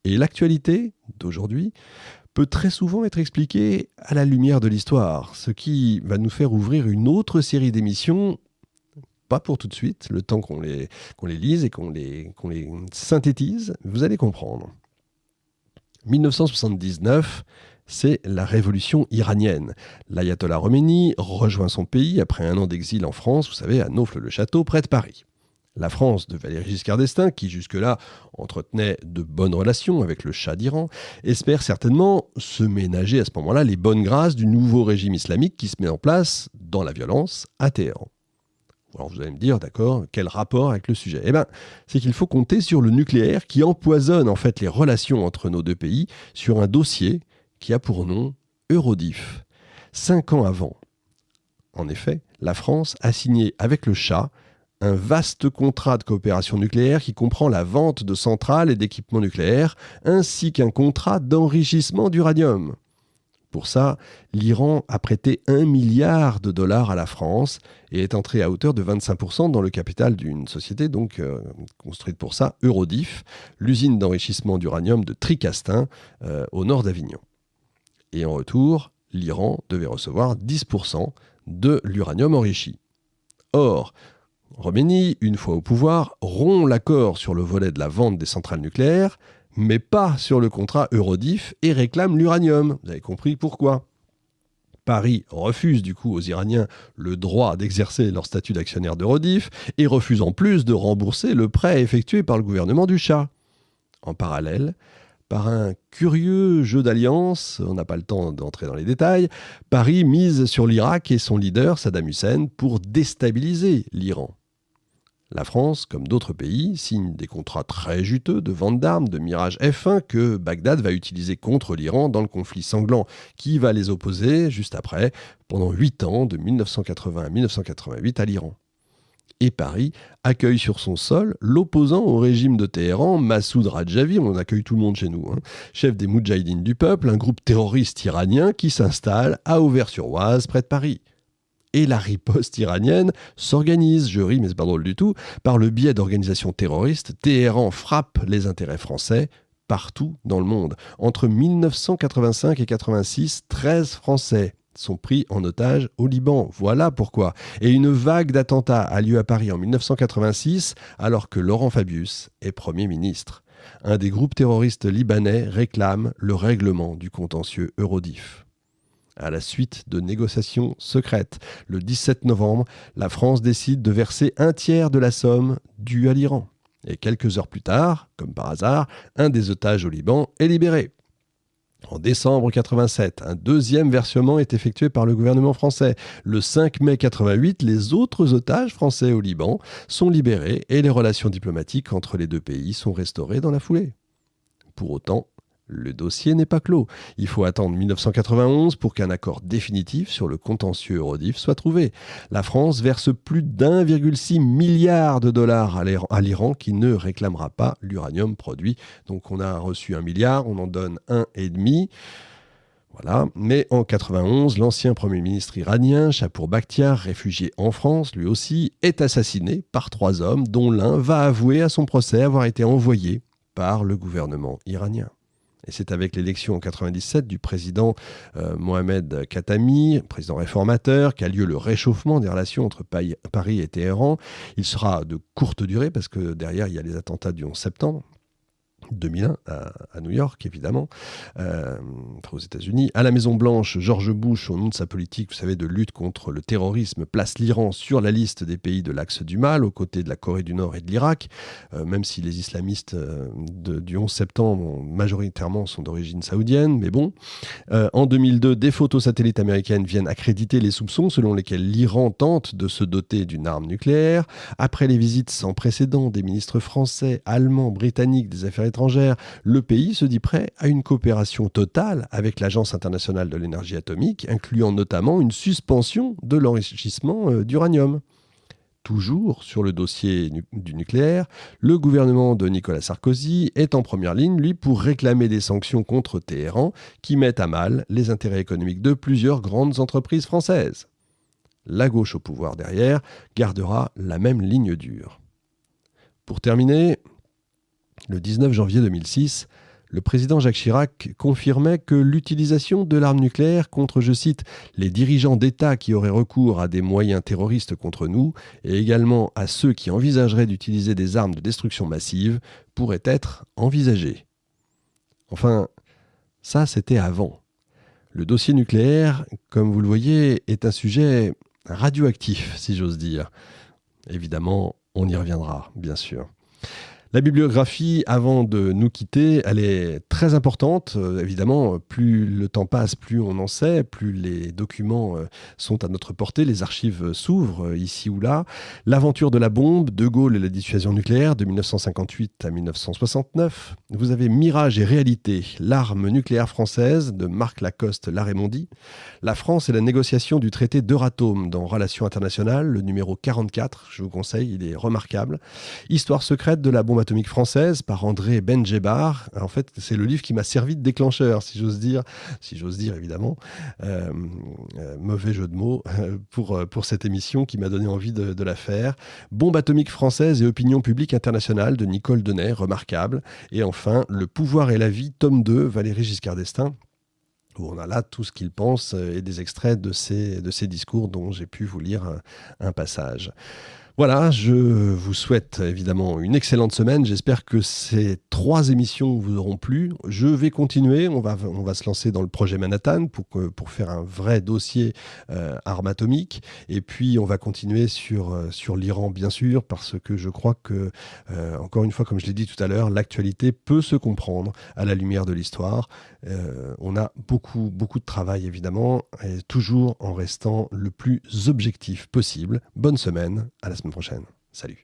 Et l'actualité d'aujourd'hui peut très souvent être expliquée à la lumière de l'histoire, ce qui va nous faire ouvrir une autre série d'émissions, pas pour tout de suite, le temps qu'on les lise et qu'on les synthétise, vous allez comprendre. 1979, c'est la révolution iranienne. L'ayatollah Khomeini rejoint son pays après un an d'exil en France, vous savez, à Naufle-le-Château, près de Paris. La France de Valéry Giscard d'Estaing, qui jusque-là entretenait de bonnes relations avec le Shah d'Iran, espère certainement se ménager à ce moment-là les bonnes grâces du nouveau régime islamique qui se met en place dans la violence à Téhéran. Alors vous allez me dire, d'accord, quel rapport avec le sujet ? Eh bien, c'est qu'il faut compter sur le nucléaire qui empoisonne en fait les relations entre nos deux pays sur un dossier qui a pour nom Eurodif. 5 ans avant, en effet, la France a signé avec le Shah un vaste contrat de coopération nucléaire qui comprend la vente de centrales et d'équipements nucléaires, ainsi qu'un contrat d'enrichissement d'uranium. Pour ça, l'Iran a prêté 1 milliard de dollars à la France et est entré à hauteur de 25% dans le capital d'une société construite pour ça, Eurodif, l'usine d'enrichissement d'uranium de Tricastin, au nord d'Avignon. Et en retour, l'Iran devait recevoir 10% de l'uranium enrichi. Or, Khomeini, une fois au pouvoir, rompt l'accord sur le volet de la vente des centrales nucléaires, mais pas sur le contrat Eurodif et réclame l'uranium. Vous avez compris pourquoi ? Paris refuse du coup aux Iraniens le droit d'exercer leur statut d'actionnaire d'Eurodif et refuse en plus de rembourser le prêt effectué par le gouvernement du Shah. En parallèle, par un curieux jeu d'alliance, on n'a pas le temps d'entrer dans les détails, Paris mise sur l'Irak et son leader Saddam Hussein pour déstabiliser l'Iran. La France, comme d'autres pays, signe des contrats très juteux de vente d'armes, de Mirage F1 que Bagdad va utiliser contre l'Iran dans le conflit sanglant qui va les opposer juste après, pendant 8 ans, de 1980 à 1988 à l'Iran. Et Paris accueille sur son sol l'opposant au régime de Téhéran, Massoud Rajavi, on accueille tout le monde chez nous, chef des Moudjahidines du peuple, un groupe terroriste iranien qui s'installe à Auvers-sur-Oise, près de Paris. Et la riposte iranienne s'organise, je ris mais c'est pas drôle du tout, par le biais d'organisations terroristes. Téhéran frappe les intérêts français partout dans le monde. Entre 1985 et 1986, 13 Français sont pris en otage au Liban. Voilà pourquoi. Et une vague d'attentats a lieu à Paris en 1986, alors que Laurent Fabius est Premier ministre. Un des groupes terroristes libanais réclame le règlement du contentieux Eurodif. À la suite de négociations secrètes, le 17 novembre, la France décide de verser un tiers de la somme due à l'Iran. Et quelques heures plus tard, comme par hasard, un des otages au Liban est libéré. En décembre 1987, un deuxième versement est effectué par le gouvernement français. Le 5 mai 1988, les autres otages français au Liban sont libérés et les relations diplomatiques entre les deux pays sont restaurées dans la foulée. Pour autant, le dossier n'est pas clos. Il faut attendre 1991 pour qu'un accord définitif sur le contentieux Eurodif soit trouvé. La France verse plus d'1,6 milliard de dollars à l'Iran qui ne réclamera pas l'uranium produit. Donc on a reçu 1 milliard, on en donne 1,5. Voilà. Mais en 1991, l'ancien Premier ministre iranien, Shapour Bakhtiar, réfugié en France, lui aussi, est assassiné par 3 hommes, dont l'un va avouer à son procès avoir été envoyé par le gouvernement iranien. Et c'est avec l'élection en 1997 du président Mohamed Khatami, président réformateur, qu'a lieu le réchauffement des relations entre Paris et Téhéran. Il sera de courte durée parce que derrière, il y a les attentats du 11 septembre. 2001 à New York, évidemment, aux États-Unis. À la Maison-Blanche, George Bush, au nom de sa politique, vous savez, de lutte contre le terrorisme, place l'Iran sur la liste des pays de l'axe du mal, aux côtés de la Corée du Nord et de l'Irak, même si les islamistes du 11 septembre, majoritairement, sont d'origine saoudienne, mais bon. En 2002, des photos satellites américaines viennent accréditer les soupçons selon lesquels l'Iran tente de se doter d'une arme nucléaire. Après les visites sans précédent des ministres français, allemands, britanniques des Affaires étrangères, le pays se dit prêt à une coopération totale avec l'Agence internationale de l'énergie atomique, incluant notamment une suspension de l'enrichissement d'uranium. Toujours sur le dossier du nucléaire, le gouvernement de Nicolas Sarkozy est en première ligne, lui, pour réclamer des sanctions contre Téhéran qui mettent à mal les intérêts économiques de plusieurs grandes entreprises françaises. La gauche au pouvoir derrière gardera la même ligne dure. Pour terminer, le 19 janvier 2006, le président Jacques Chirac confirmait que l'utilisation de l'arme nucléaire contre, je cite, les dirigeants d'État qui auraient recours à des moyens terroristes contre nous, et également à ceux qui envisageraient d'utiliser des armes de destruction massive, pourrait être envisagée. Enfin, ça c'était avant. Le dossier nucléaire, comme vous le voyez, est un sujet radioactif, si j'ose dire. Évidemment, on y reviendra, bien sûr. La bibliographie, avant de nous quitter, elle est très importante. Évidemment, plus le temps passe, plus on en sait, plus les documents sont à notre portée, les archives s'ouvrent ici ou là. L'aventure de la bombe, De Gaulle et la dissuasion nucléaire de 1958 à 1969. Vous avez Mirage et réalité, l'arme nucléaire française de Marc Lacoste Larémondi. La France et la négociation du traité d'Euratom dans Relations internationales, le numéro 44, je vous conseille, il est remarquable. Histoire secrète de la bombe atomique française par André Benjebar. En fait, c'est le livre qui m'a servi de déclencheur, si j'ose dire évidemment. Mauvais jeu de mots pour cette émission qui m'a donné envie de la faire. Bombe atomique française et opinion publique internationale de Nicole Denay, remarquable. Et enfin, Le pouvoir et la vie, tome 2, Valéry Giscard d'Estaing, où on a là tout ce qu'il pense et des extraits de ses discours dont j'ai pu vous lire un passage. Voilà, je vous souhaite évidemment une excellente semaine. J'espère que ces 3 émissions vous auront plu. Je vais continuer. On va se lancer dans le projet Manhattan pour faire un vrai dossier arme atomique. Et puis, on va continuer sur l'Iran, bien sûr, parce que je crois que, encore une fois, comme je l'ai dit tout à l'heure, l'actualité peut se comprendre à la lumière de l'histoire. On a beaucoup de travail, évidemment, et toujours en restant le plus objectif possible. Bonne semaine, à la semaine prochaine. Salut.